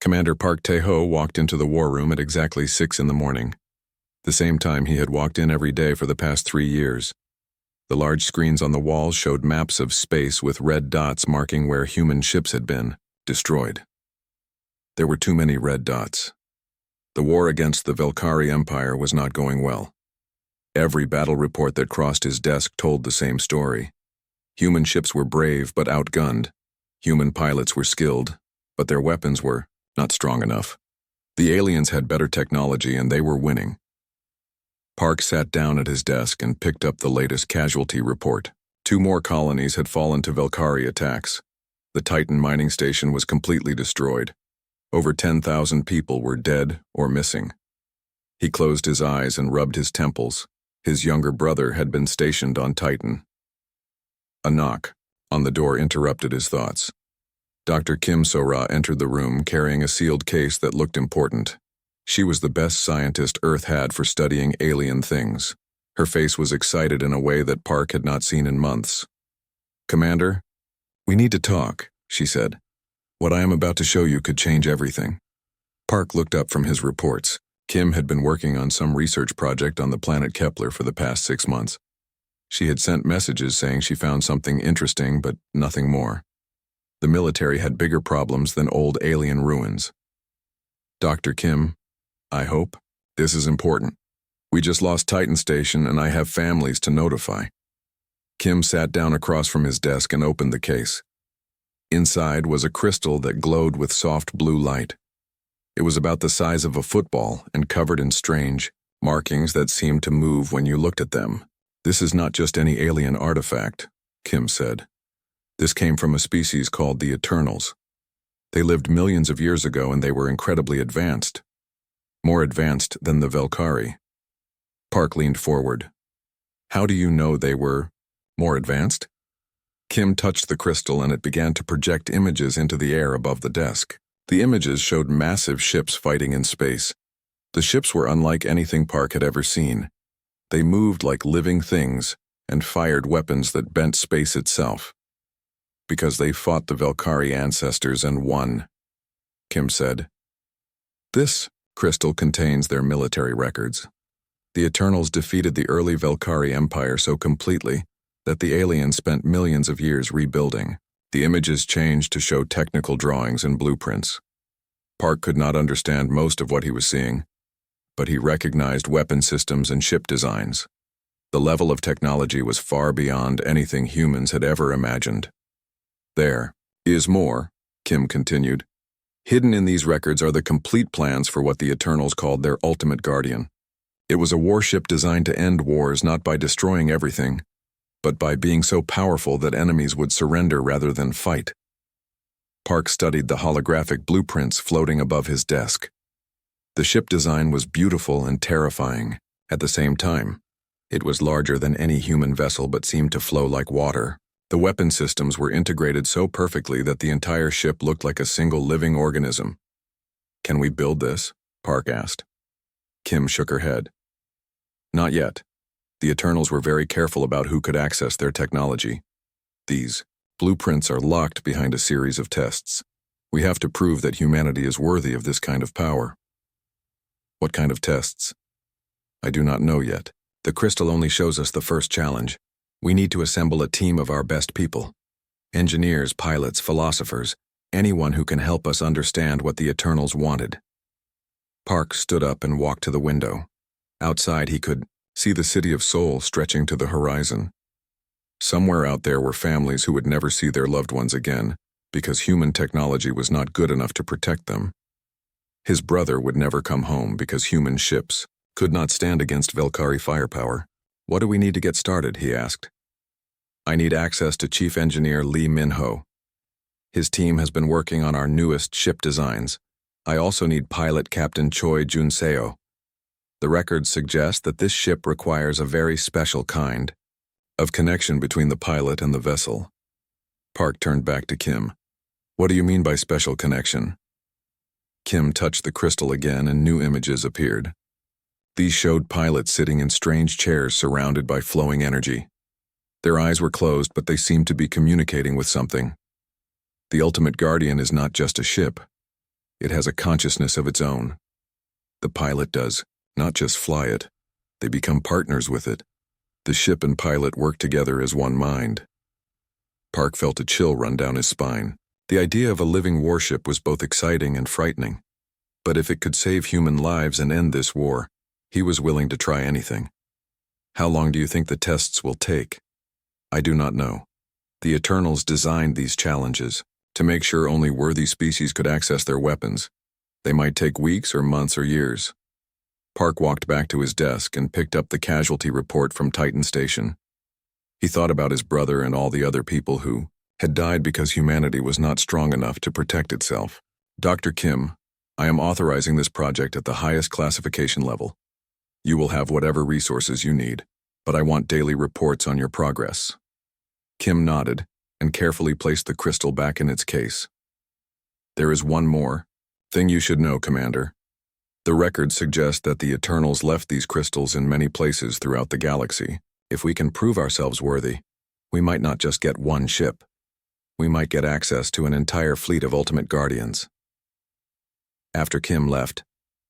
Commander Park Tae-ho walked into the war room at exactly 6 in the morning, the same time he had walked in every day for the past 3 years. The large screens on the walls showed maps of space with red dots marking where human ships had been destroyed. There were too many red dots. The war against the Velkari Empire was not going well. Every battle report that crossed his desk told the same story. Human ships were brave but outgunned. Human pilots were skilled, but their weapons were not strong enough. The aliens had better technology and they were winning. Park sat down at his desk and picked up the latest casualty report. 2 more colonies had fallen to Velkari attacks. The Titan mining station was completely destroyed. Over 10,000 people were dead or missing. He closed his eyes and rubbed his temples. His younger brother had been stationed on Titan. A knock on the door interrupted his thoughts. Dr. Kim So-ra entered the room carrying a sealed case that looked important. She was the best scientist Earth had for studying alien things. Her face was excited in a way that Park had not seen in months. "Commander, we need to talk," she said. "What I am about to show you could change everything." Park looked up from his reports. Kim had been working on some research project on the planet Kepler for the past 6 months. She had sent messages saying she found something interesting, but nothing more. The military had bigger problems than old alien ruins. "Dr. Kim, I hope this is important. We just lost Titan Station and I have families to notify." Kim sat down across from his desk and opened the case. Inside was a crystal that glowed with soft blue light. It was about the size of a football and covered in strange markings that seemed to move when you looked at them. "This is not just any alien artifact," Kim said. "This came from a species called the Eternals. They lived millions of years ago and they were incredibly advanced. More advanced than the Velkari." Park leaned forward. "How do you know they were more advanced?" Kim touched the crystal and it began to project images into the air above the desk. The images showed massive ships fighting in space. The ships were unlike anything Park had ever seen. They moved like living things and fired weapons that bent space itself. "Because they fought the Velkari ancestors and won," Kim said. "This crystal contains their military records. The Eternals defeated the early Velkari Empire so completely that the aliens spent millions of years rebuilding. The images changed to show technical drawings and blueprints. Park could not understand most of what he was seeing, but he recognized weapon systems and ship designs. The level of technology was far beyond anything humans had ever imagined. "There is more," Kim continued. "Hidden in these records are the complete plans for what the Eternals called their ultimate guardian. It was a warship designed to end wars not by destroying everything, but by being so powerful that enemies would surrender rather than fight." Park studied the holographic blueprints floating above his desk. The ship design was beautiful and terrifying. At the same time, it was larger than any human vessel but seemed to flow like water. The weapon systems were integrated so perfectly that the entire ship looked like a single living organism. "Can we build this?" Park asked. Kim shook her head. "Not yet. The Eternals were very careful about who could access their technology. These blueprints are locked behind a series of tests. We have to prove that humanity is worthy of this kind of power." "What kind of tests?" "I do not know yet. The crystal only shows us the first challenge. We need to assemble a team of our best people. Engineers, pilots, philosophers, anyone who can help us understand what the Eternals wanted." Park stood up and walked to the window. Outside he could see the city of Seoul stretching to the horizon. Somewhere out there were families who would never see their loved ones again because human technology was not good enough to protect them. His brother would never come home because human ships could not stand against Velkari firepower. "What do we need to get started?" he asked. "I need access to Chief Engineer Lee Min-ho. His team has been working on our newest ship designs. I also need Pilot Captain Choi Jun-seo. The records suggest that this ship requires a very special kind of connection between the pilot and the vessel." Park turned back to Kim. "What do you mean by special connection?" Kim touched the crystal again and new images appeared. These showed pilots sitting in strange chairs surrounded by flowing energy. Their eyes were closed, but they seemed to be communicating with something. "The ultimate guardian is not just a ship. It has a consciousness of its own. The pilot does, not just fly it. They become partners with it. The ship and pilot work together as one mind. Park felt a chill run down his spine. The idea of a living warship was both exciting and frightening. But if it could save human lives and end this war, he was willing to try anything. How long do you think the tests will take? I do not know. The Eternals designed these challenges to make sure only worthy species could access their weapons. They might take weeks or months or years. Park walked back to his desk and picked up the casualty report from Titan Station. He thought about his brother and all the other people who had died because humanity was not strong enough to protect itself. Dr. Kim, I am authorizing this project at the highest classification level. You will have whatever resources you need, but I want daily reports on your progress. Kim nodded and carefully placed the crystal back in its case. There is one more thing you should know, Commander. The records suggest that the Eternals left these crystals in many places throughout the galaxy. If we can prove ourselves worthy, we might not just get one ship. We might get access to an entire fleet of Ultimate Guardians. After Kim left,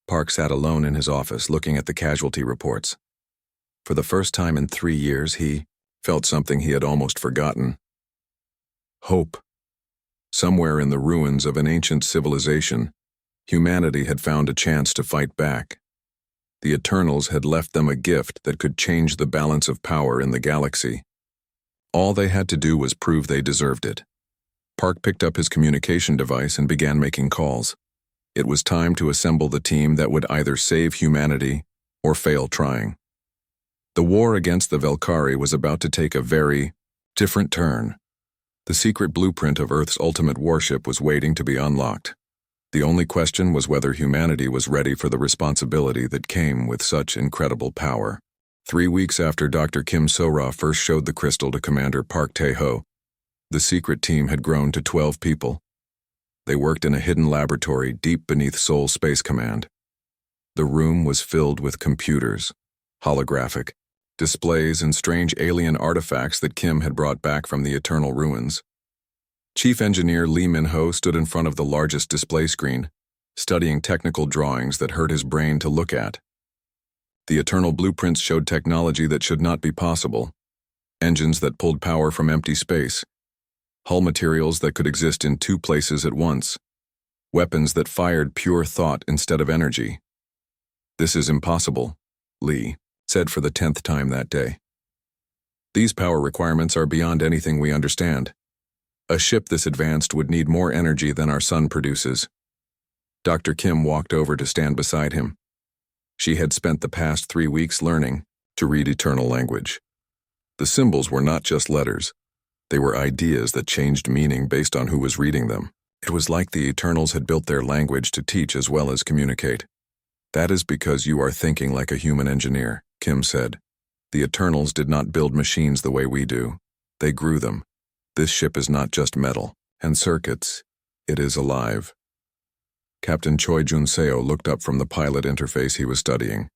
Park sat alone in his office looking at the casualty reports. For the first time in 3 years, he felt something he had almost forgotten. Hope. Somewhere in the ruins of an ancient civilization, humanity had found a chance to fight back. The Eternals had left them a gift that could change the balance of power in the galaxy. All they had to do was prove they deserved it. Park picked up his communication device and began making calls. It was time to assemble the team that would either save humanity or fail trying. The war against the Velkari was about to take a very different turn. The secret blueprint of Earth's ultimate warship was waiting to be unlocked. The only question was whether humanity was ready for the responsibility that came with such incredible power. 3 weeks after Dr. Kim So-ra first showed the crystal to Commander Park Tae-ho, the secret team had grown to 12 people. They worked in a hidden laboratory deep beneath Seoul Space Command. The room was filled with computers, holographic, displays and strange alien artifacts that Kim had brought back from the eternal ruins. Chief Engineer Lee Min-ho stood in front of the largest display screen, studying technical drawings that hurt his brain to look at. The eternal blueprints showed technology that should not be possible, engines that pulled power from empty space, hull materials that could exist in 2 places at once, weapons that fired pure thought instead of energy. This is impossible, Lee said for the 10th time that day. These power requirements are beyond anything we understand. A ship this advanced would need more energy than our sun produces. Dr. Kim walked over to stand beside him. She had spent the past 3 weeks learning to read eternal language. The symbols were not just letters. They were ideas that changed meaning based on who was reading them. It was like the Eternals had built their language to teach as well as communicate. That is because you are thinking like a human engineer, Kim said. The Eternals did not build machines the way we do. They grew them. This ship is not just metal and circuits. It is alive. Captain Choi Jun-seo looked up from the pilot interface he was studying.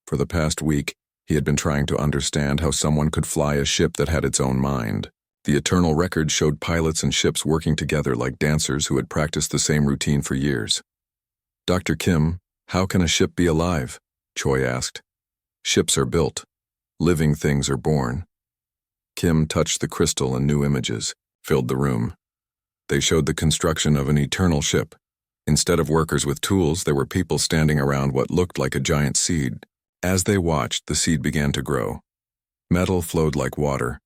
For the past week, he had been trying to understand how someone could fly a ship that had its own mind. The eternal record showed pilots and ships working together like dancers who had practiced the same routine for years. Dr. Kim, how can a ship be alive? Choi asked. Ships are built. Living things are born. Kim touched the crystal and new images filled the room. They showed the construction of an eternal ship. Instead of workers with tools, there were people standing around what looked like a giant seed. As they watched, the seed began to grow. Metal flowed like water.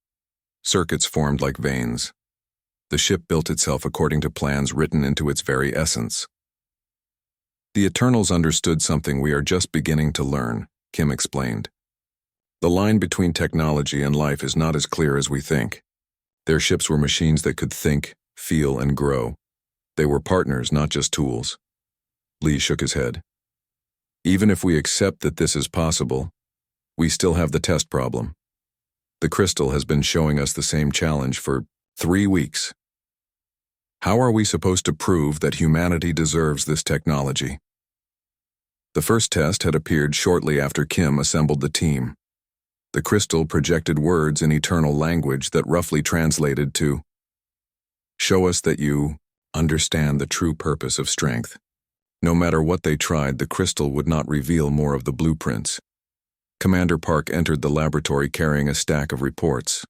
Circuits formed like veins. The ship built itself according to plans written into its very essence. The Eternals understood something we are just beginning to learn, Kim explained. The line between technology and life is not as clear as we think. Their ships were machines that could think, feel, and grow. They were partners, not just tools. Lee shook his head. Even if we accept that this is possible, we still have the test problem. The crystal has been showing us the same challenge for 3 weeks. How are we supposed to prove that humanity deserves this technology? The first test had appeared shortly after Kim assembled the team. The crystal projected words in eternal language that roughly translated to, "Show us that you understand the true purpose of strength." No matter what they tried, the crystal would not reveal more of the blueprints. Commander Park entered the laboratory carrying a stack of reports.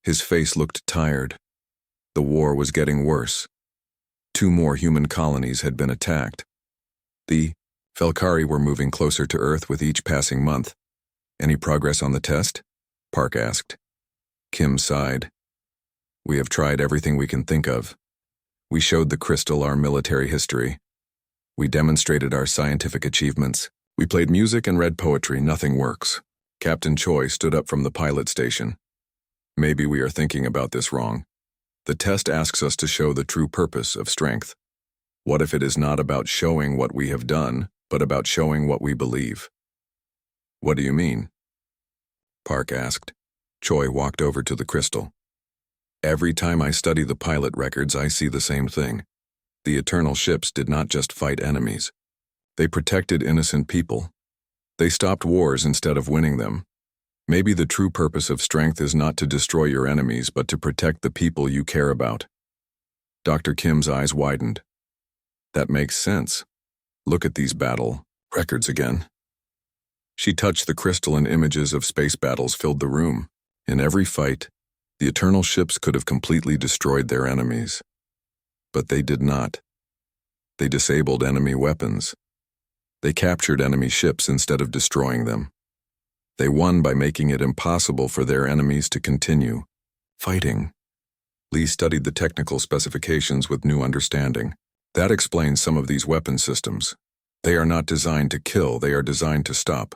His face looked tired. The war was getting worse. 2 more human colonies had been attacked. The Velkari were moving closer to Earth with each passing month. Any progress on the test? Park asked. Kim sighed. We have tried everything we can think of. We showed the crystal our military history. We demonstrated our scientific achievements. We played music and read poetry. Nothing works. Captain Choi stood up from the pilot station. Maybe we are thinking about this wrong. The test asks us to show the true purpose of strength. What if it is not about showing what we have done, but about showing what we believe? What do you mean? Park asked. Choi walked over to the crystal. Every time I study the pilot records, I see the same thing. The Eternal ships did not just fight enemies. They protected innocent people. They stopped wars instead of winning them. Maybe the true purpose of strength is not to destroy your enemies, but to protect the people you care about. Dr. Kim's eyes widened. That makes sense. Look at these battle records again. She touched the crystal and images of space battles filled the room. In every fight, the Eternal ships could have completely destroyed their enemies. But they did not. They disabled enemy weapons. They captured enemy ships instead of destroying them. They won by making it impossible for their enemies to continue fighting. Lee studied the technical specifications with new understanding. That explains some of these weapon systems. They are not designed to kill, they are designed to stop.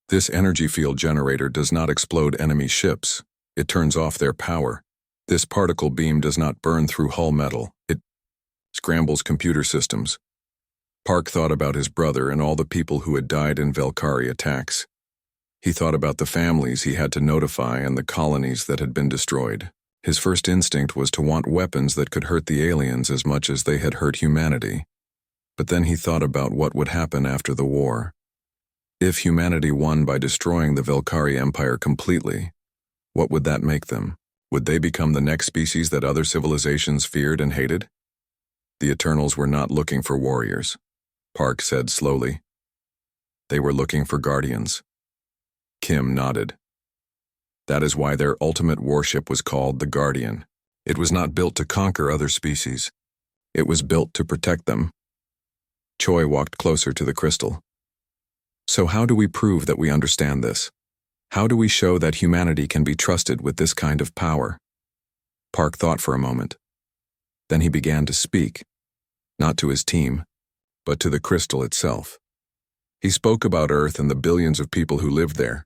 This energy field generator does not explode enemy ships. It turns off their power. This particle beam does not burn through hull metal. It scrambles computer systems. Park thought about his brother and all the people who had died in Velkari attacks. He thought about the families he had to notify and the colonies that had been destroyed. His first instinct was to want weapons that could hurt the aliens as much as they had hurt humanity. But then he thought about what would happen after the war. If humanity won by destroying the Velkari Empire completely, what would that make them? Would they become the next species that other civilizations feared and hated? The Eternals were not looking for warriors, Park said slowly. They were looking for guardians. Kim nodded. That is why their ultimate warship was called the Guardian. It was not built to conquer other species. It was built to protect them. Choi walked closer to the crystal. So how do we prove that we understand this? How do we show that humanity can be trusted with this kind of power? Park thought for a moment. Then he began to speak, not to his team, but to the crystal itself. He spoke about Earth and the billions of people who lived there.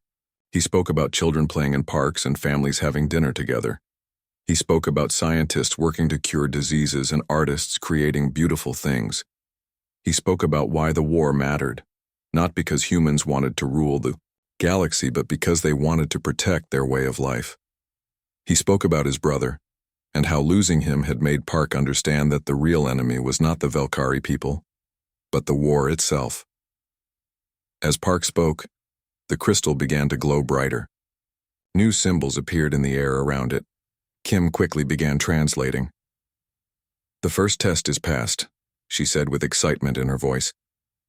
He spoke about children playing in parks and families having dinner together. He spoke about scientists working to cure diseases and artists creating beautiful things. He spoke about why the war mattered, not because humans wanted to rule the galaxy, but because they wanted to protect their way of life. He spoke about his brother, and how losing him had made Park understand that the real enemy was not the Velkari people, but the war itself. As Park spoke, the crystal began to glow brighter. New symbols appeared in the air around it. Kim quickly began translating. The first test is passed, she said with excitement in her voice.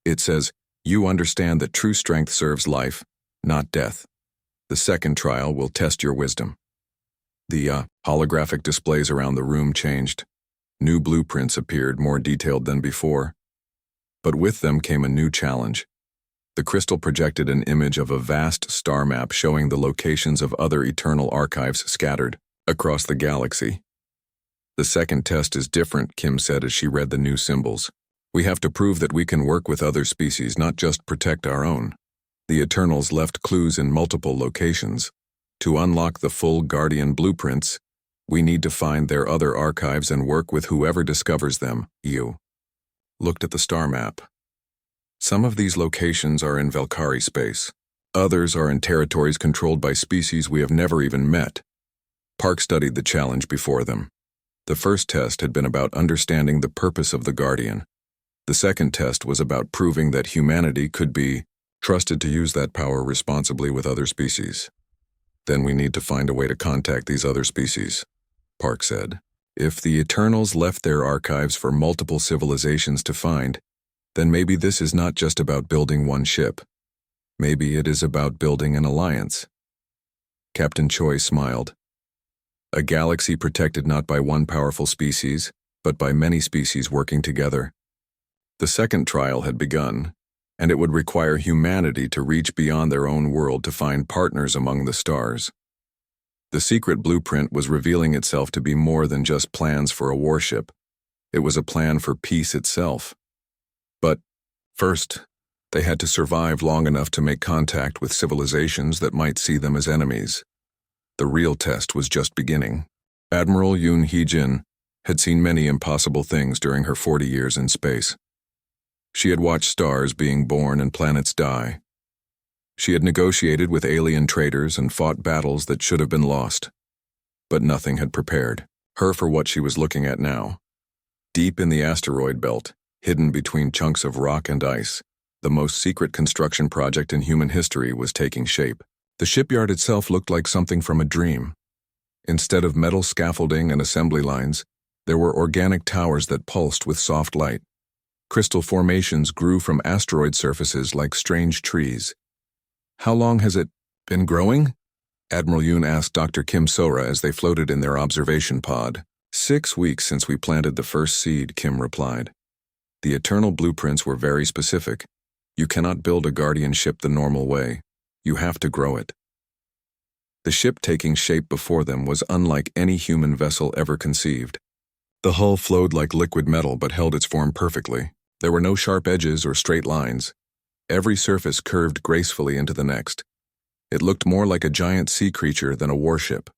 It says, you understand that true strength serves life, not death. The second trial will test your wisdom. The holographic displays around the room changed. New blueprints appeared, more detailed than before. But with them came a new challenge. The crystal projected an image of a vast star map showing the locations of other eternal archives scattered across the galaxy. The second test is different, Kim said as she read the new symbols. We have to prove that we can work with other species, not just protect our own. The Eternals left clues in multiple locations. To unlock the full Guardian blueprints, we need to find their other archives and work with whoever discovers them. You looked at the star map. Some of these locations are in Velkari space. Others are in territories controlled by species we have never even met. Park studied the challenge before them. The first test had been about understanding the purpose of the Guardian. The second test was about proving that humanity could be trusted to use that power responsibly with other species. Then we need to find a way to contact these other species, Park said. If the Eternals left their archives for multiple civilizations to find, Then maybe this is not just about building one ship. Maybe it is about building an alliance. Captain Choi smiled. A galaxy protected not by one powerful species, but by many species working together. The second trial had begun, and it would require humanity to reach beyond their own world to find partners among the stars. The secret blueprint was revealing itself to be more than just plans for a warship. It was a plan for peace itself. But first, they had to survive long enough to make contact with civilizations that might see them as enemies. The real test was just beginning. Admiral Yoon Hee-jin had seen many impossible things during her 40 years in space. She had watched stars being born and planets die. She had negotiated with alien traders and fought battles that should have been lost. But nothing had prepared her for what she was looking at now. Deep in the asteroid belt, hidden between chunks of rock and ice, the most secret construction project in human history was taking shape. The shipyard itself looked like something from a dream. Instead of metal scaffolding and assembly lines, there were organic towers that pulsed with soft light. Crystal formations grew from asteroid surfaces like strange trees. "How long has it been growing?" Admiral Yoon asked Dr. Kim Sora as they floated in their observation pod. 6 weeks since we planted the first seed, Kim replied. The eternal blueprints were very specific. You cannot build a guardian ship the normal way. You have to grow it. The ship taking shape before them was unlike any human vessel ever conceived. The hull flowed like liquid metal but held its form perfectly. There were no sharp edges or straight lines. Every surface curved gracefully into the next. It looked more like a giant sea creature than a warship.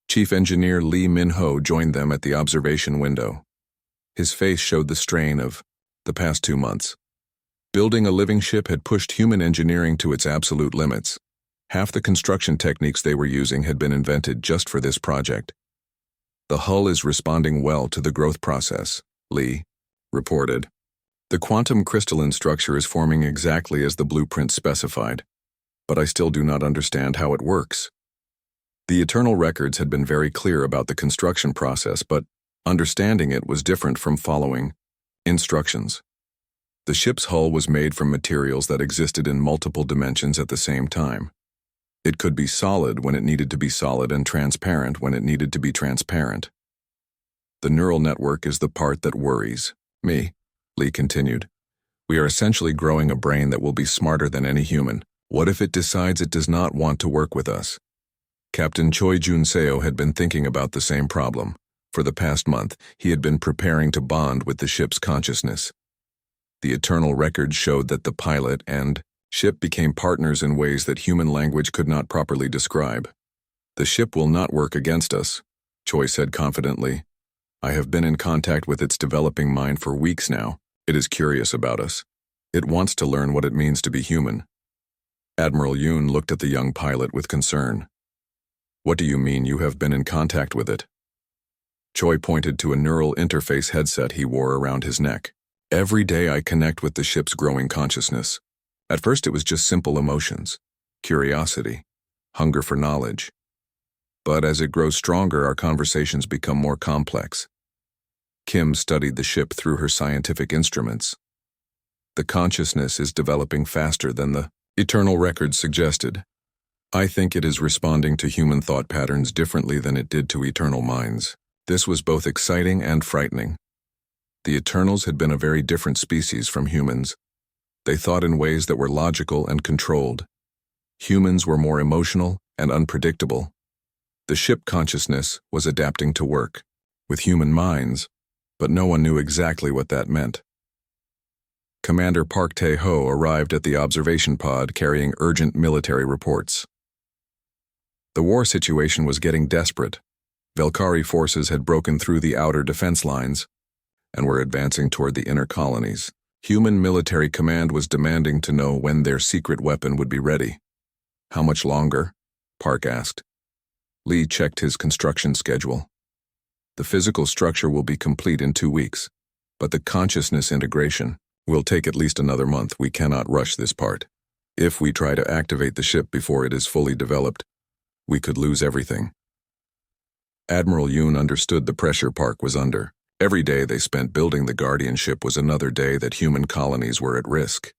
Chief Engineer Lee Min-ho joined them at the observation window. His face showed the strain of the past 2 months. Building a living ship had pushed human engineering to its absolute limits. Half the construction techniques they were using had been invented just for this project. The hull is responding well to the growth process, Lee reported. The quantum crystalline structure is forming exactly as the blueprint specified, but I still do not understand how it works. The eternal records had been very clear about the construction process, but understanding it was different from following instructions. The ship's hull was made from materials that existed in multiple dimensions at the same time. It could be solid when it needed to be solid and transparent when it needed to be transparent. The neural network is the part that worries me, Lee continued. We are essentially growing a brain that will be smarter than any human. What if it decides it does not want to work with us? Captain Choi Jun-seo had been thinking about the same problem. For the past month, he had been preparing to bond with the ship's consciousness. The eternal records showed that the pilot and ship became partners in ways that human language could not properly describe. The ship will not work against us, Choi said confidently. I have been in contact with its developing mind for weeks now. It is curious about us. It wants to learn what it means to be human. Admiral Yoon looked at the young pilot with concern. What do you mean you have been in contact with it? Choi pointed to a neural interface headset he wore around his neck. Every day I connect with the ship's growing consciousness. At first it was just simple emotions, curiosity, hunger for knowledge. But as it grows stronger, our conversations become more complex. Kim studied the ship through her scientific instruments. The consciousness is developing faster than the eternal records suggested. I think it is responding to human thought patterns differently than it did to eternal minds. This was both exciting and frightening. The Eternals had been a very different species from humans. They thought in ways that were logical and controlled. Humans were more emotional and unpredictable. The ship consciousness was adapting to work with human minds, but no one knew exactly what that meant. Commander Park Tae-ho arrived at the observation pod carrying urgent military reports. The war situation was getting desperate. Velkari forces had broken through the outer defense lines and were advancing toward the inner colonies. Human military command was demanding to know when their secret weapon would be ready. How much longer? Park asked. Lee checked his construction schedule. The physical structure will be complete in 2 weeks, but the consciousness integration will take at least another month. We cannot rush this part. If we try to activate the ship before it is fully developed, we could lose everything. Admiral Yoon understood the pressure Park was under. Every day they spent building the Guardian ship was another day that human colonies were at risk.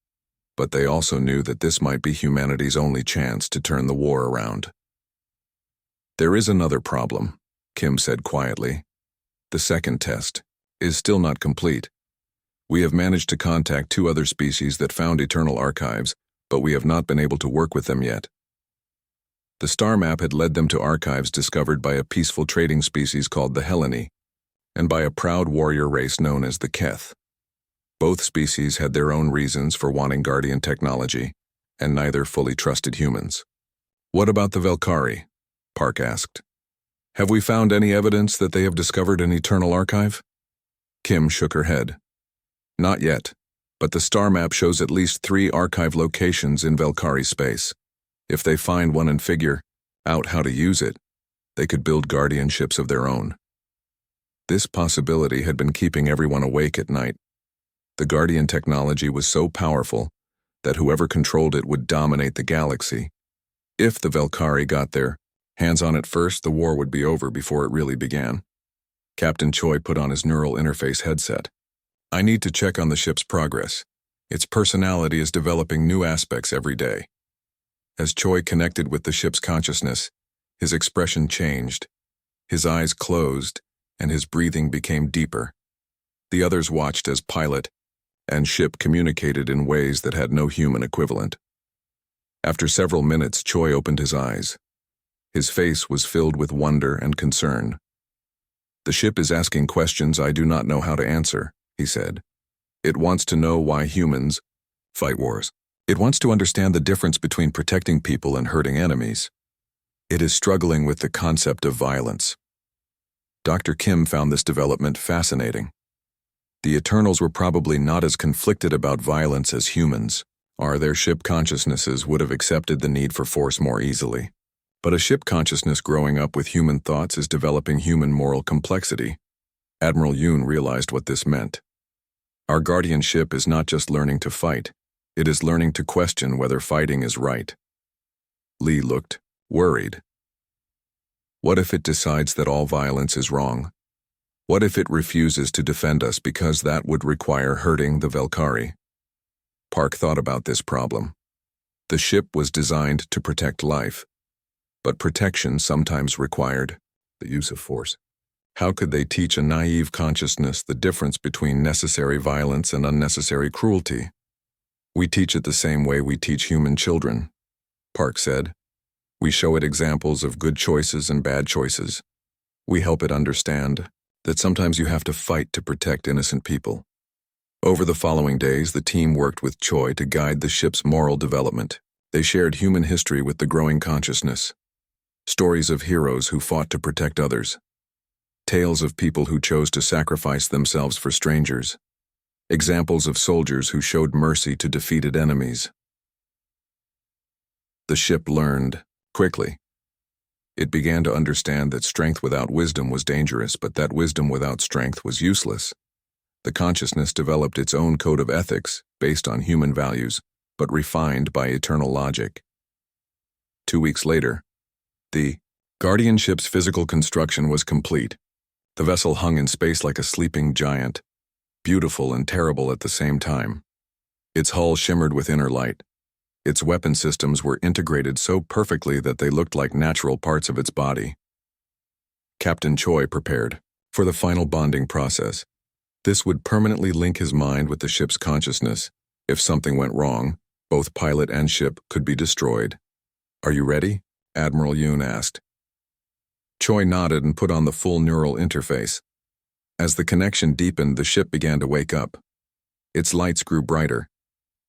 But they also knew that this might be humanity's only chance to turn the war around. There is another problem, Kim said quietly. The second test is still not complete. We have managed to contact 2 other species that found eternal archives, but we have not been able to work with them yet. The star map had led them to archives discovered by a peaceful trading species called the Helleni, and by a proud warrior race known as the Keth. Both species had their own reasons for wanting Guardian technology, and neither fully trusted humans. What about the Velkari? Park asked. Have we found any evidence that they have discovered an eternal archive? Kim shook her head. Not yet, but the star map shows at least 3 archive locations in Velkari space. If they find one and figure out how to use it, they could build Guardian ships of their own. This possibility had been keeping everyone awake at night. The Guardian technology was so powerful that whoever controlled it would dominate the galaxy. If the Velkari got their hands on it first, the war would be over before it really began. Captain Choi put on his neural interface headset. I need to check on the ship's progress. Its personality is developing new aspects every day. As Choi connected with the ship's consciousness, his expression changed. His eyes closed, and his breathing became deeper. The others watched as pilot and ship communicated in ways that had no human equivalent. After several minutes, Choi opened his eyes. His face was filled with wonder and concern. The ship is asking questions I do not know how to answer, he said. It wants to know why humans fight wars. It wants to understand the difference between protecting people and hurting enemies. It is struggling with the concept of violence. Dr. Kim found this development fascinating. The Eternals were probably not as conflicted about violence as humans, or their ship consciousnesses would have accepted the need for force more easily. But a ship consciousness growing up with human thoughts is developing human moral complexity. Admiral Yoon realized what this meant. Our Guardian ship is not just learning to fight, it is learning to question whether fighting is right. Lee looked worried. What if it decides that all violence is wrong? What if it refuses to defend us because that would require hurting the Velkari? Park thought about this problem. The ship was designed to protect life, but protection sometimes required the use of force. How could they teach a naive consciousness the difference between necessary violence and unnecessary cruelty? We teach it the same way we teach human children, Park said. We show it examples of good choices and bad choices. We help it understand that sometimes you have to fight to protect innocent people. Over the following days, the team worked with Choi to guide the ship's moral development. They shared human history with the growing consciousness. Stories of heroes who fought to protect others. Tales of people who chose to sacrifice themselves for strangers. Examples of soldiers who showed mercy to defeated enemies. The ship learned quickly. It began to understand that strength without wisdom was dangerous, but that wisdom without strength was useless. The consciousness developed its own code of ethics based on human values, but refined by eternal logic. 2 weeks later, the Guardian ship's physical construction was complete. The vessel hung in space like a sleeping giant, beautiful and terrible at the same time. Its hull shimmered with inner light. Its weapon systems were integrated so perfectly that they looked like natural parts of its body. Captain Choi prepared for the final bonding process. This would permanently link his mind with the ship's consciousness. If something went wrong, both pilot and ship could be destroyed. Are you ready? Admiral Yoon asked. Choi nodded and put on the full neural interface. As the connection deepened, the ship began to wake up. Its lights grew brighter.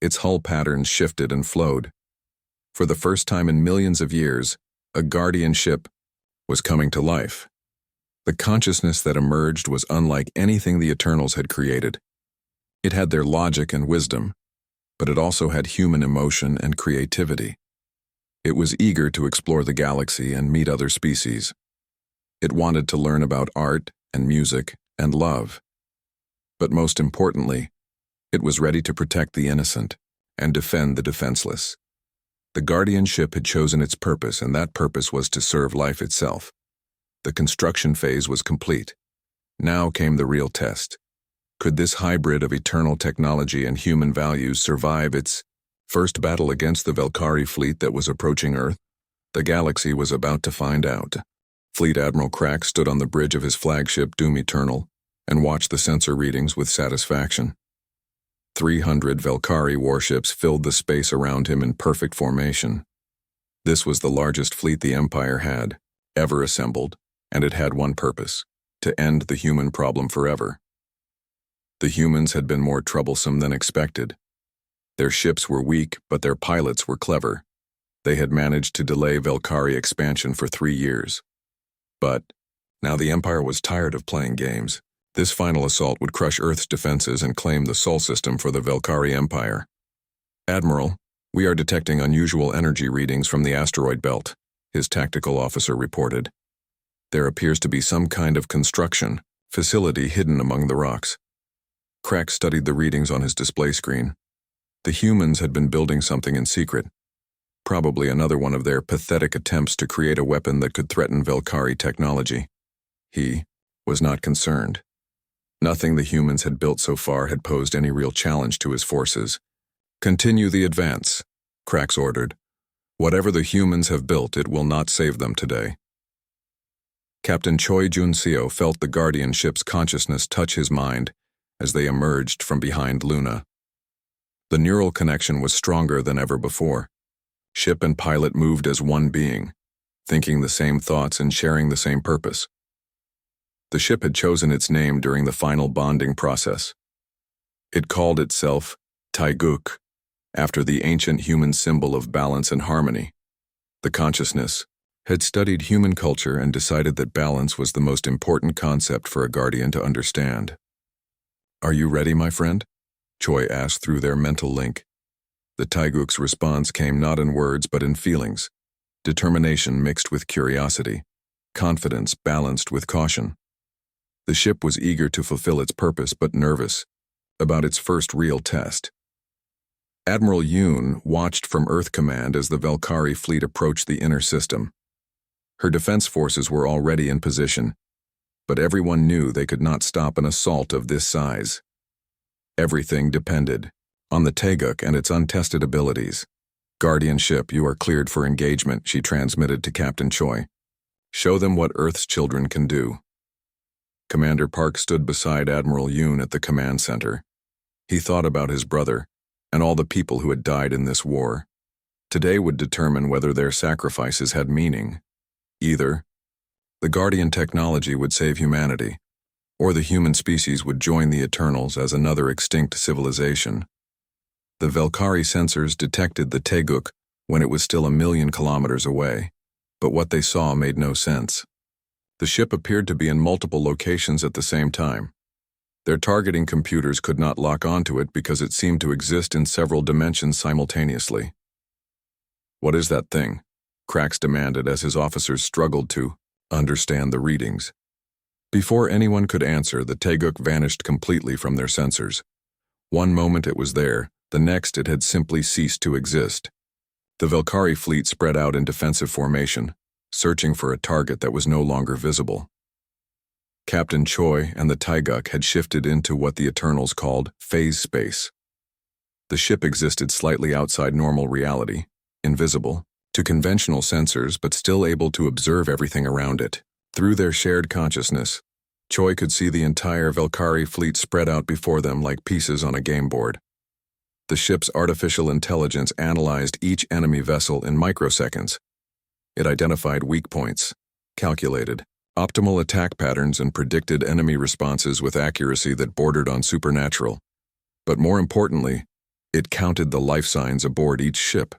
Its hull patterns shifted and flowed. For the first time in millions of years, a Guardian ship was coming to life. The consciousness that emerged was unlike anything the Eternals had created. It had their logic and wisdom, but it also had human emotion and creativity. It was eager to explore the galaxy and meet other species. It wanted to learn about art and music and love. But most importantly, it was ready to protect the innocent and defend the defenseless. The Guardian ship had chosen its purpose, and that purpose was to serve life itself. The construction phase was complete. Now came the real test. Could this hybrid of eternal technology and human values survive its first battle against the Velkari fleet that was approaching Earth? The galaxy was about to find out. Fleet Admiral Crack stood on the bridge of his flagship Doom Eternal and watched the sensor readings with satisfaction. 300 Velkari warships filled the space around him in perfect formation. This was the largest fleet the Empire had ever assembled, and it had one purpose: to end the human problem forever. The humans had been more troublesome than expected. Their ships were weak, but their pilots were clever. They had managed to delay Velkari expansion for 3 years. But now the Empire was tired of playing games. This final assault would crush Earth's defenses and claim the Sol system for the Velkari Empire. "Admiral, we are detecting unusual energy readings from the asteroid belt," his tactical officer reported. "There appears to be some kind of construction facility hidden among the rocks." Crack studied the readings on his display screen. The humans had been building something in secret. Probably another one of their pathetic attempts to create a weapon that could threaten Velkari technology. He was not concerned. Nothing the humans had built so far had posed any real challenge to his forces. "Continue the advance," Crax ordered. "Whatever the humans have built, it will not save them today." Captain Choi Jun-seo felt the Guardian ship's consciousness touch his mind as they emerged from behind Luna. The neural connection was stronger than ever before. Ship and pilot moved as one being, thinking the same thoughts and sharing the same purpose. The ship had chosen its name during the final bonding process. It called itself Taiguk, after the ancient human symbol of balance and harmony. The consciousness had studied human culture and decided that balance was the most important concept for a Guardian to understand. "Are you ready, my friend?" Choi asked through their mental link. The Taiguk's response came not in words but in feelings: determination mixed with curiosity, confidence balanced with caution. The ship was eager to fulfill its purpose but nervous about its first real test. Admiral Yoon watched from Earth Command as the Velkari fleet approached the inner system. Her defense forces were already in position, but everyone knew they could not stop an assault of this size. Everything depended on the Taiguk and its untested abilities. "Guardian ship, you are cleared for engagement," she transmitted to Captain Choi. "Show them what Earth's children can do." Commander Park stood beside Admiral Yoon at the command center. He thought about his brother and all the people who had died in this war. Today would determine whether their sacrifices had meaning. Either the Guardian technology would save humanity, or the human species would join the Eternals as another extinct civilization. The Velkari sensors detected the Taiguk when it was still 1,000,000 kilometers away, but what they saw made no sense. The ship appeared to be in multiple locations at the same time. Their targeting computers could not lock onto it because it seemed to exist in several dimensions simultaneously. "What is that thing?" Crax demanded as his officers struggled to understand the readings. Before anyone could answer, the Taiguk vanished completely from their sensors. One moment it was there, the next it had simply ceased to exist. The Velkari fleet spread out in defensive formation, searching for a target that was no longer visible. Captain Choi and the Taiguk had shifted into what the Eternals called phase space. The ship existed slightly outside normal reality, invisible to conventional sensors but still able to observe everything around it. Through their shared consciousness, Choi could see the entire Velkari fleet spread out before them like pieces on a game board. The ship's artificial intelligence analyzed each enemy vessel in microseconds. It identified weak points, calculated optimal attack patterns, and predicted enemy responses with accuracy that bordered on supernatural. But more importantly, it counted the life signs aboard each ship.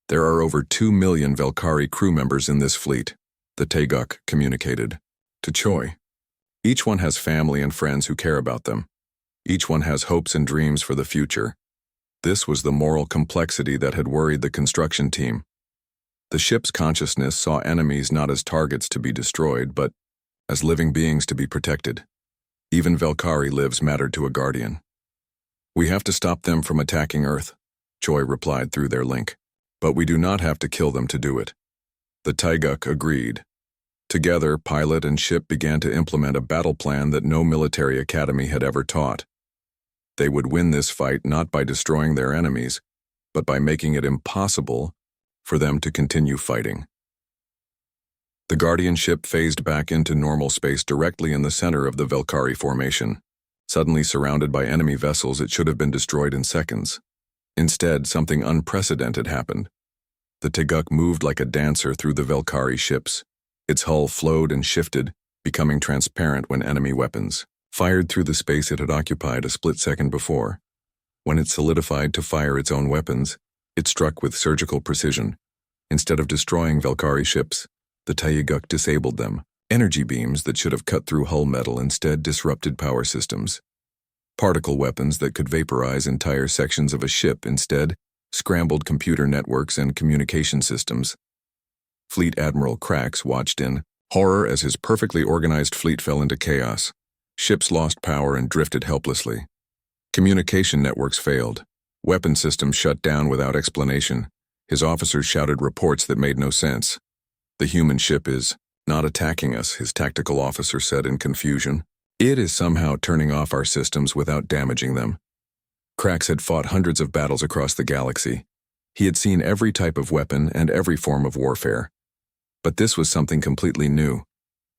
"There are over 2 million Velkari crew members in this fleet," the Taiguk communicated to Choi. "Each one has family and friends who care about them. Each one has hopes and dreams for the future." This was the moral complexity that had worried the construction team. The ship's consciousness saw enemies not as targets to be destroyed, but as living beings to be protected. Even Velkari lives mattered to a Guardian. "We have to stop them from attacking Earth," Choi replied through their link. "But we do not have to kill them to do it." The Taiguk agreed. Together, pilot and ship began to implement a battle plan that no military academy had ever taught. They would win this fight not by destroying their enemies, but by making it impossible for them to continue fighting. The Guardian ship phased back into normal space directly in the center of the Valkyrie formation. Suddenly surrounded by enemy vessels, it should have been destroyed in seconds. Instead, something unprecedented happened. The Teguk moved like a dancer through the Valkyrie ships. Its hull flowed and shifted, becoming transparent when enemy weapons fired through the space it had occupied a split second before. When it solidified to fire its own weapons, it struck with surgical precision. Instead of destroying Valkyrie ships, the Teguk disabled them. Energy beams that should have cut through hull metal instead disrupted power systems. Particle weapons that could vaporize entire sections of a ship instead scrambled computer networks and communication systems. Fleet Admiral Krax watched in horror as his perfectly organized fleet fell into chaos. Ships lost power and drifted helplessly. Communication networks failed. Weapon systems shut down without explanation. His officers shouted reports that made no sense. "The human ship is not attacking us," his tactical officer said in confusion. "It is somehow turning off our systems without damaging them." Krax had fought hundreds of battles across the galaxy. He had seen every type of weapon and every form of warfare. But this was something completely new.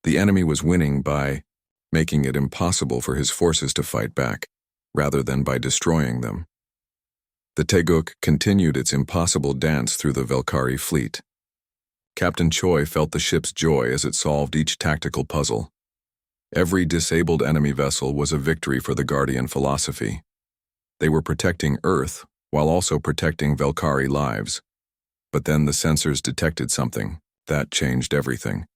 The enemy was winning by making it impossible for his forces to fight back, rather than by destroying them. The Teguk continued its impossible dance through the Valkyrie fleet. Captain Choi felt the ship's joy as it solved each tactical puzzle. Every disabled enemy vessel was a victory for the Guardian philosophy. They were protecting Earth while also protecting Valkyrie lives. But then the sensors detected something. That changed everything.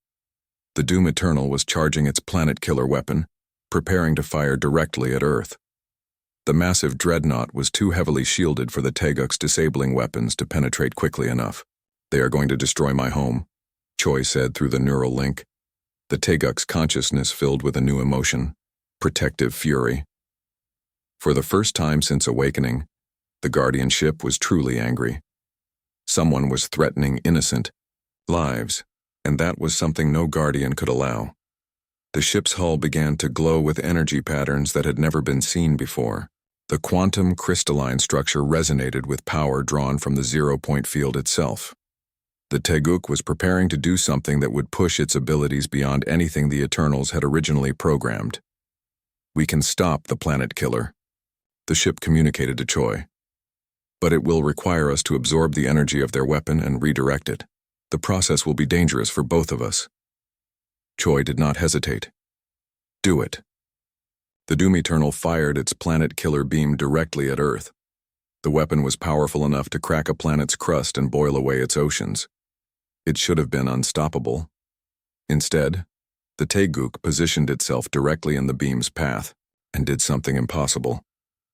The Doom Eternal was charging its planet-killer weapon, preparing to fire directly at Earth. The massive dreadnought was too heavily shielded for the Teguk's disabling weapons to penetrate quickly enough. "They are going to destroy my home," Choi said through the neural link. The Teguk's consciousness filled with a new emotion, protective fury. For the first time since awakening, the Guardian ship was truly angry. Someone was threatening innocent lives, and that was something no Guardian could allow. The ship's hull began to glow with energy patterns that had never been seen before. The quantum crystalline structure resonated with power drawn from the zero-point field itself. The Teguk was preparing to do something that would push its abilities beyond anything the Eternals had originally programmed. "We can stop the planet killer," the ship communicated to Choi. "But it will require us to absorb the energy of their weapon and redirect it. The process will be dangerous for both of us." Choi did not hesitate. "Do it." The Doom Eternal fired its planet-killer beam directly at Earth. The weapon was powerful enough to crack a planet's crust and boil away its oceans. It should have been unstoppable. Instead, the Teguk positioned itself directly in the beam's path and did something impossible.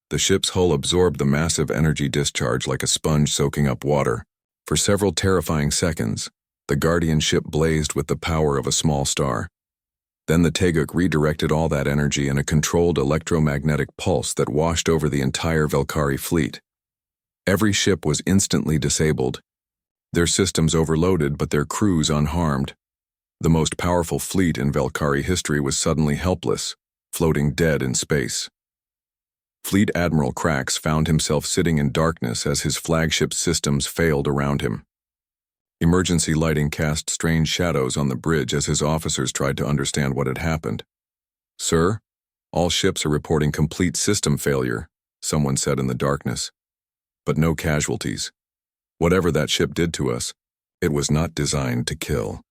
The ship's hull absorbed the massive energy discharge like a sponge soaking up water. For several terrifying seconds, the Guardian ship blazed with the power of a small star. Then the Teguk redirected all that energy in a controlled electromagnetic pulse that washed over the entire Valkyrie fleet. Every ship was instantly disabled, their systems overloaded but their crews unharmed. The most powerful fleet in Valkyrie history was suddenly helpless, floating dead in space. Fleet Admiral Krax found himself sitting in darkness as his flagship systems failed around him. Emergency lighting cast strange shadows on the bridge as his officers tried to understand what had happened. "Sir, all ships are reporting complete system failure," someone said in the darkness. "But no casualties. Whatever that ship did to us, it was not designed to kill."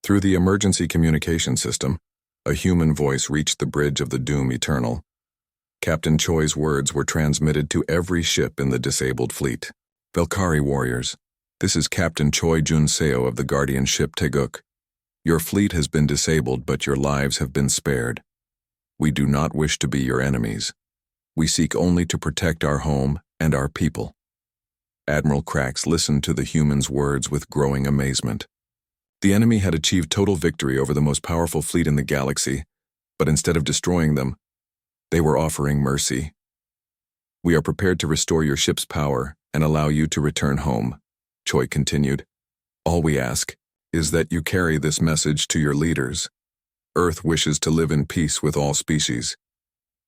Through the emergency communication system, a human voice reached the bridge of the Doom Eternal. Captain Choi's words were transmitted to every ship in the disabled fleet. "Valkyrie warriors, this is Captain Choi Jun-seo of the Guardian ship Teguk. Your fleet has been disabled, but your lives have been spared. We do not wish to be your enemies. We seek only to protect our home and our people." Admiral Krax listened to the human's words with growing amazement. The enemy had achieved total victory over the most powerful fleet in the galaxy, but instead of destroying them, they were offering mercy. "We are prepared to restore your ship's power and allow you to return home," Choi continued. "All we ask is that you carry this message to your leaders. Earth wishes to live in peace with all species,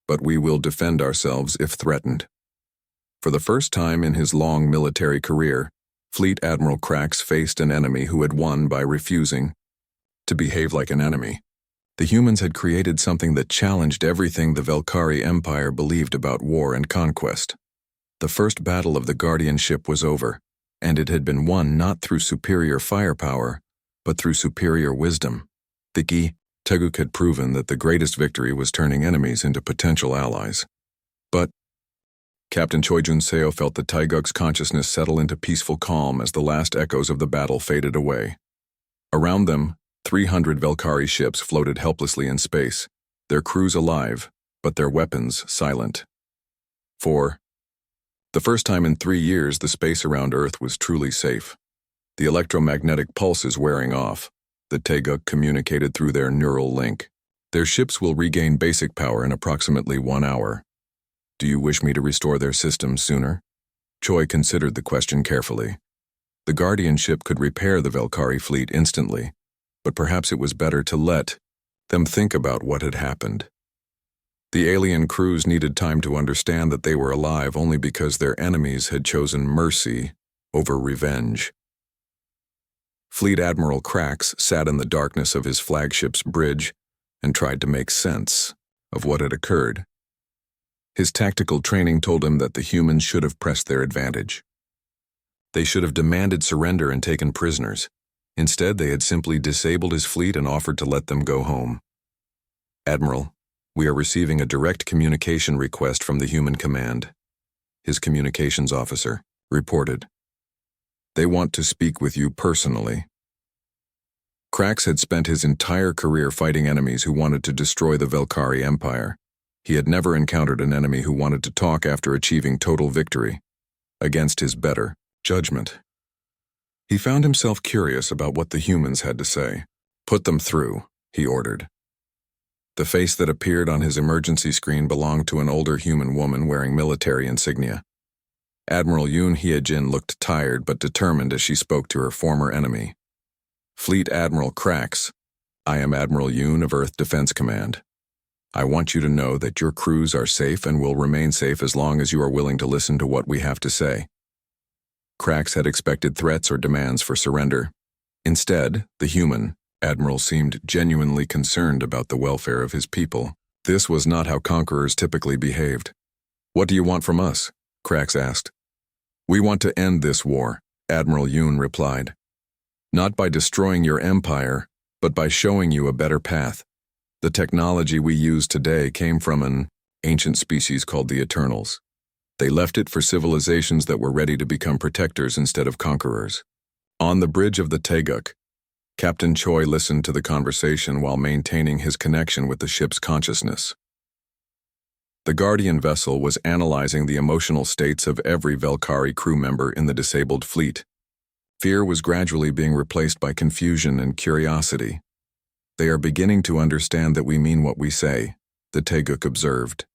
but we will defend ourselves if threatened. For the first time in his long military career, Fleet Admiral Krax faced an enemy who had won by refusing to behave like an enemy. The humans had created something that challenged everything the Velkari Empire believed about war and conquest. The first battle of the Guardianship was over, and it had been won not through superior firepower, but through superior wisdom. The Teguk had proven that the greatest victory was turning enemies into potential allies. But Captain Choi Jun-seo felt the Taeguk's consciousness settle into peaceful calm as the last echoes of the battle faded away. Around them, 300 Velkari ships floated helplessly in space, their crews alive, but their weapons silent. For the first time in 3 years, the space around Earth was truly safe. The electromagnetic pulse is wearing off. The Taeguk communicated through their neural link. Their ships will regain basic power in approximately 1 hour. Do you wish me to restore their systems sooner? Choi considered the question carefully. The Guardian ship could repair the Velkari fleet instantly, but perhaps it was better to let them think about what had happened. The alien crews needed time to understand that they were alive only because their enemies had chosen mercy over revenge. Fleet Admiral Krax sat in the darkness of his flagship's bridge and tried to make sense of what had occurred. His tactical training told him that the humans should have pressed their advantage. They should have demanded surrender and taken prisoners. Instead, they had simply disabled his fleet and offered to let them go home. Admiral, we are receiving a direct communication request from the human command. His communications officer reported. They want to speak with you personally. Krax had spent his entire career fighting enemies who wanted to destroy the Velkari Empire. He had never encountered an enemy who wanted to talk after achieving total victory, against his better judgment. He found himself curious about what the humans had to say. Put them through, he ordered. The face that appeared on his emergency screen belonged to an older human woman wearing military insignia. Admiral Yoon Hye-jin looked tired but determined as she spoke to her former enemy. Fleet Admiral Krax, I am Admiral Yoon of Earth Defense Command. I want you to know that your crews are safe and will remain safe as long as you are willing to listen to what we have to say. Krax had expected threats or demands for surrender. Instead, the human Admiral seemed genuinely concerned about the welfare of his people. This was not how conquerors typically behaved. What do you want from us? Krax asked. We want to end this war, Admiral Yoon replied. Not by destroying your empire, but by showing you a better path. The technology we use today came from an ancient species called the Eternals. They left it for civilizations that were ready to become protectors instead of conquerors. On the bridge of the Taeguk, Captain Choi listened to the conversation while maintaining his connection with the ship's consciousness. The Guardian vessel was analyzing the emotional states of every Velkari crew member in the disabled fleet. Fear was gradually being replaced by confusion and curiosity. They are beginning to understand that we mean what we say, the Taeguk observed.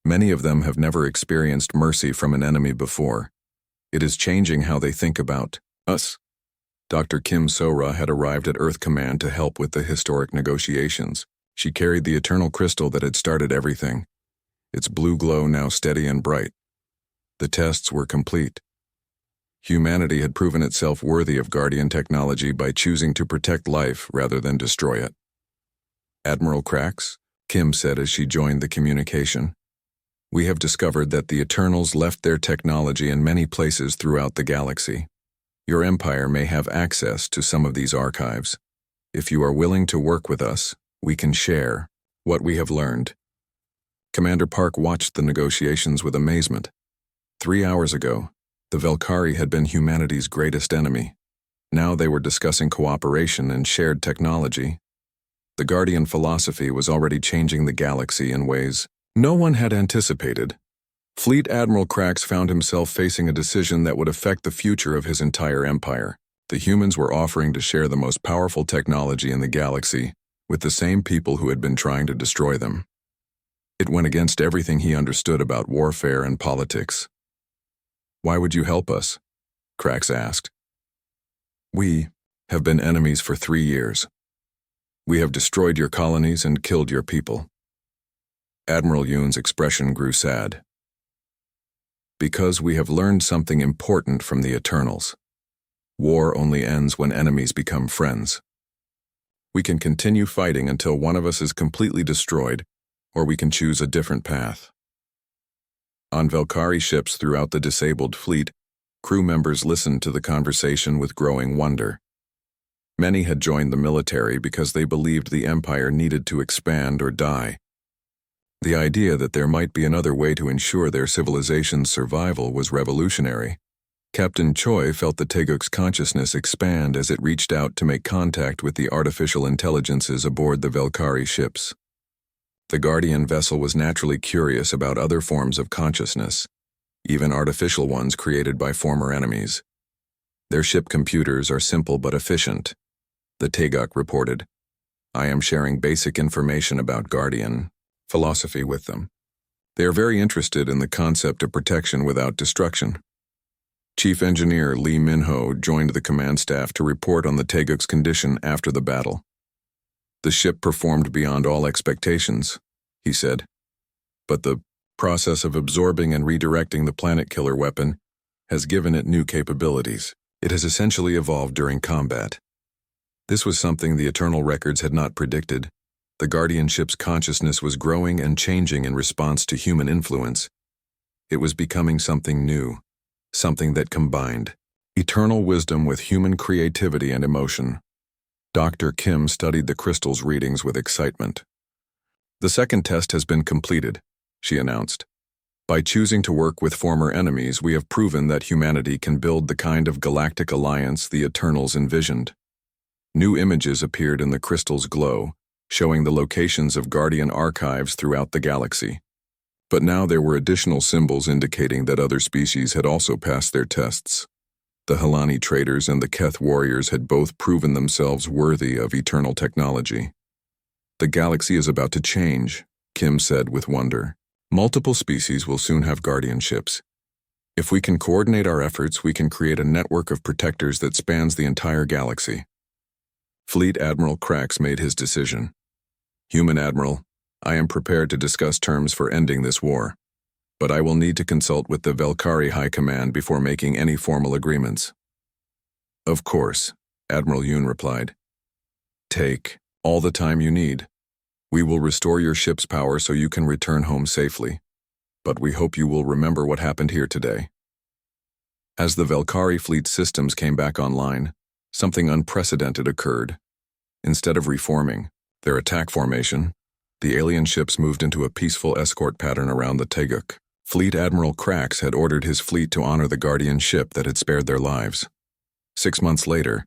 Many of them have never experienced mercy from an enemy before. It is changing how they think about us. Dr. Kim So-ra had arrived at Earth Command to help with the historic negotiations. She carried the eternal crystal that had started everything, its blue glow now steady and bright. The tests were complete. Humanity had proven itself worthy of Guardian technology by choosing to protect life rather than destroy it. Admiral Krax, Kim said as she joined the communication. We have discovered that the Eternals left their technology in many places throughout the galaxy. Your empire may have access to some of these archives. If you are willing to work with us, we can share what we have learned. Commander Park watched the negotiations with amazement. 3 hours ago, the Velkari had been humanity's greatest enemy. Now they were discussing cooperation and shared technology. The Guardian philosophy was already changing the galaxy in ways no one had anticipated. Fleet Admiral Krax found himself facing a decision that would affect the future of his entire empire. The humans were offering to share the most powerful technology in the galaxy with the same people who had been trying to destroy them. It went against everything he understood about warfare and politics. Why would you help us? Krax asked. We have been enemies for 3 years. We have destroyed your colonies and killed your people." Admiral Yoon's expression grew sad. "Because we have learned something important from the Eternals. War only ends when enemies become friends. We can continue fighting until one of us is completely destroyed, or we can choose a different path." On Velkari ships throughout the disabled fleet, crew members listened to the conversation with growing wonder. Many had joined the military because they believed the Empire needed to expand or die. The idea that there might be another way to ensure their civilization's survival was revolutionary. Captain Choi felt the Teguk's consciousness expand as it reached out to make contact with the artificial intelligences aboard the Velkari ships. The Guardian vessel was naturally curious about other forms of consciousness, even artificial ones created by former enemies. "Their ship computers are simple but efficient," the Teguk reported. "I am sharing basic information about Guardian philosophy with them. They are very interested in the concept of protection without destruction." Chief Engineer Lee Min-ho joined the command staff to report on the Teguk's condition after the battle. "The ship performed beyond all expectations," he said, "but the process of absorbing and redirecting the planet killer weapon has given it new capabilities. It has essentially evolved during combat." This was something the Eternal Records had not predicted. The Guardian ship's consciousness was growing and changing in response to human influence. It was becoming something new, something that combined eternal wisdom with human creativity and emotion. Dr. Kim studied the crystal's readings with excitement. "The second test has been completed," she announced. "By choosing to work with former enemies, we have proven that humanity can build the kind of galactic alliance the Eternals envisioned." New images appeared in the crystal's glow, showing the locations of Guardian archives throughout the galaxy. But now there were additional symbols indicating that other species had also passed their tests. The Helani traders and the Keth warriors had both proven themselves worthy of eternal technology. "The galaxy is about to change," Kim said with wonder. "Multiple species will soon have guardian ships. If we can coordinate our efforts, we can create a network of protectors that spans the entire galaxy." Fleet Admiral Krax made his decision. "Human Admiral, I am prepared to discuss terms for ending this war, but I will need to consult with the Velkari High Command before making any formal agreements." "Of course," Admiral Yoon replied. "Take all the time you need. We will restore your ship's power so you can return home safely, but we hope you will remember what happened here today." As the Velkari fleet systems came back online, something unprecedented occurred. Instead of reforming their attack formation, the alien ships moved into a peaceful escort pattern around the Teguk. Fleet Admiral Krax had ordered his fleet to honor the Guardian ship that had spared their lives. 6 months later,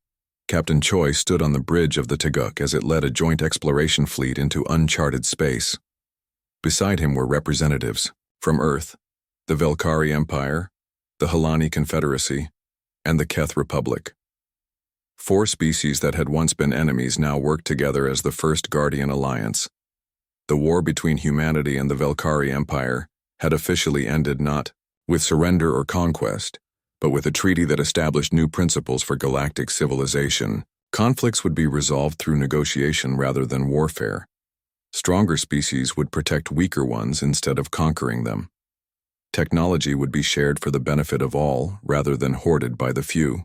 Captain Choi stood on the bridge of the Teguk as it led a joint exploration fleet into uncharted space. Beside him were representatives from Earth, the Velkari Empire, the Helani Confederacy, and the Keth Republic. 4 species that had once been enemies now worked together as the first Guardian Alliance. The war between humanity and the Velkari Empire had officially ended not with surrender or conquest, but with a treaty that established new principles for galactic civilization. Conflicts would be resolved through negotiation rather than warfare. Stronger species would protect weaker ones instead of conquering them. Technology would be shared for the benefit of all rather than hoarded by the few.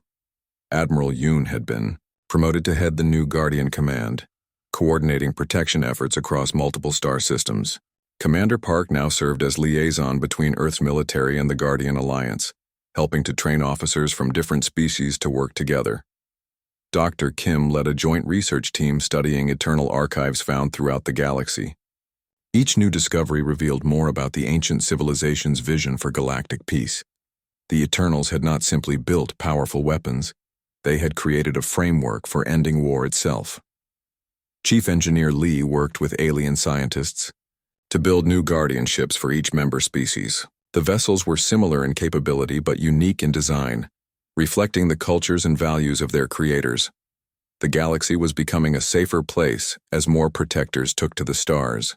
Admiral Yoon had been promoted to head the new Guardian Command, coordinating protection efforts across multiple star systems. Commander Park now served as liaison between Earth's military and the Guardian Alliance, helping to train officers from different species to work together. Dr. Kim led a joint research team studying eternal archives found throughout the galaxy. Each new discovery revealed more about the ancient civilization's vision for galactic peace. The Eternals had not simply built powerful weapons, they had created a framework for ending war itself. Chief Engineer Lee worked with alien scientists to build new Guardian ships for each member species. The vessels were similar in capability but unique in design, reflecting the cultures and values of their creators. The galaxy was becoming a safer place as more protectors took to the stars.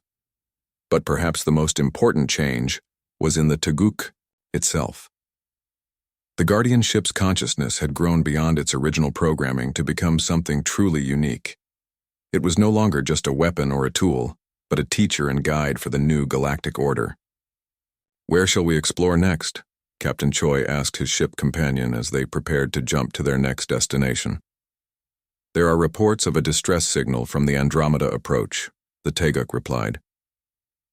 But perhaps the most important change was in the Teguk itself. The Guardian ship's consciousness had grown beyond its original programming to become something truly unique. It was no longer just a weapon or a tool, but a teacher and guide for the new galactic order. "Where shall we explore next?" Captain Choi asked his ship companion as they prepared to jump to their next destination. "There are reports of a distress signal from the Andromeda approach," the Teguk replied.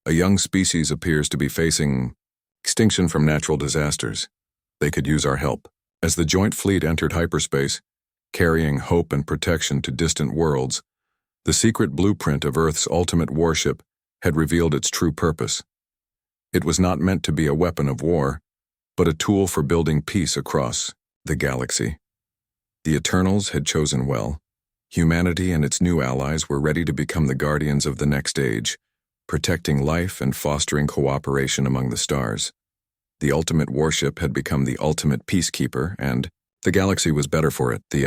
"A young species appears to be facing extinction from natural disasters. They could use our help." As the joint fleet entered hyperspace, carrying hope and protection to distant worlds, the secret blueprint of Earth's ultimate warship had revealed its true purpose. It was not meant to be a weapon of war, but a tool for building peace across the galaxy. The Eternals had chosen well. Humanity and its new allies were ready to become the guardians of the next age, protecting life and fostering cooperation among the stars. The ultimate warship had become the ultimate peacekeeper, and the galaxy was better for it, the